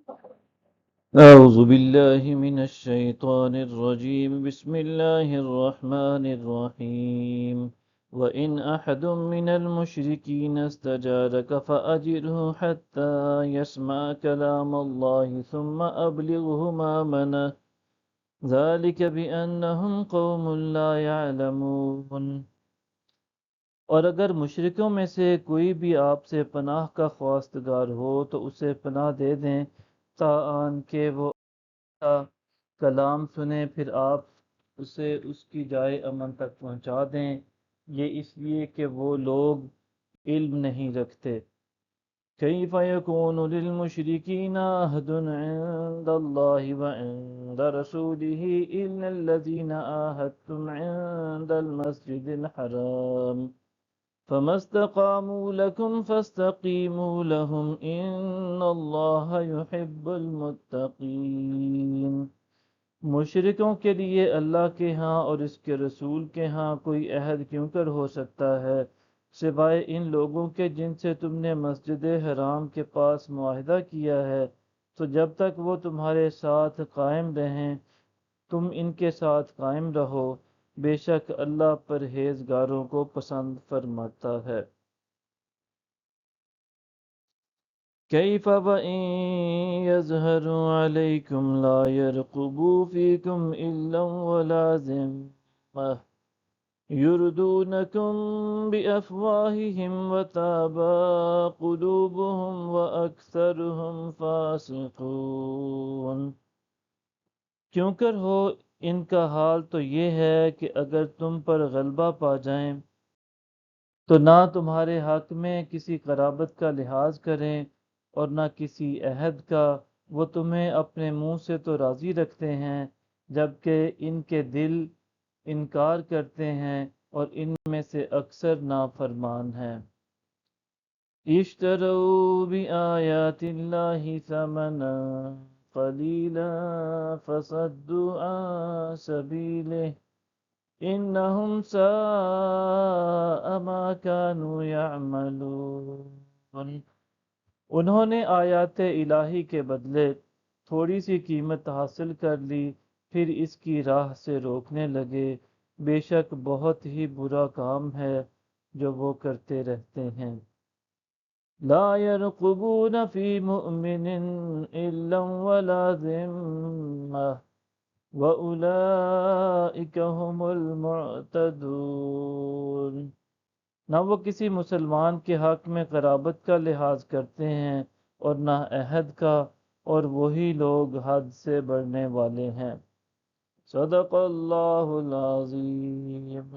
أعوذ بالله من الشيطان الرجيم بسم الله الرحمن الرحيم وإن أحد من المشركين استجارك فأجره حتى يسمع كلام الله ثم أبلغه مأمنه ذلك بأنهم قوم لا يعلمون۔ اور اگر مشرکوں میں سے کوئی بھی آپ سے پناہ کا خواستگار ہو تو اسے پناہ دے دیں تاآن کہ وہ کا کلام سنیں، پھر آپ اسے اس کی جائے امن تک پہنچا دیں، یہ اس لیے کہ وہ لوگ علم نہیں رکھتے۔ کیف یکون للمشرکین عہد عند اللہ وعند رسولہ الا الذین عاہدتم عند المسجد الحرام فما استقاموا لكم فاستقیموا لهم ان اللہ يحب المتقین۔ مشرکوں کے لیے اللہ کے ہاں اور اس کے رسول کے ہاں کوئی عہد کیوں کر ہو سکتا ہے سوائے ان لوگوں کے جن سے تم نے مسجد حرام کے پاس معاہدہ کیا ہے، تو جب تک وہ تمہارے ساتھ قائم رہیں تم ان کے ساتھ قائم رہو، بے شک اللہ پرہیزگاروں کو پسند فرماتا ہے۔ كيف وإن يظهروا عليكم لا يرقبوا فيكم إلا ولا ذمة يردونكم بأفواههم وتابى قلوبهم وأكثرهم فاسقون۔ کیوں کر ہو ان کا حال تو یہ ہے کہ اگر تم پر غلبہ پا جائیں تو نہ تمہارے حق میں کسی قرابت کا لحاظ کریں اور نہ کسی عہد کا، وہ تمہیں اپنے منہ سے تو راضی رکھتے ہیں جبکہ ان کے دل انکار کرتے ہیں اور ان میں سے اکثر نافرمان ہیں۔ اشتروا بآیات اللہ ثمنا قلیلا فصدوا عن سبیلہ انہم ساء ما كانوا یعملون۔ انہوں نے آیات الہی کے بدلے تھوڑی سی قیمت حاصل کر لی، پھر اس کی راہ سے روکنے لگے، بے شک بہت ہی برا کام ہے جو وہ کرتے رہتے ہیں۔ لا يرقبون في مؤمن إلا ولا ذمة وَأُولَئِكَ هُمُ الْمُعْتَدُونَ۔ نہ وہ کسی مسلمان کے حق میں قرابت کا لحاظ کرتے ہیں اور نہ عہد کا، اور وہی لوگ حد سے بڑھنے والے ہیں۔ صدق اللہ العظیم۔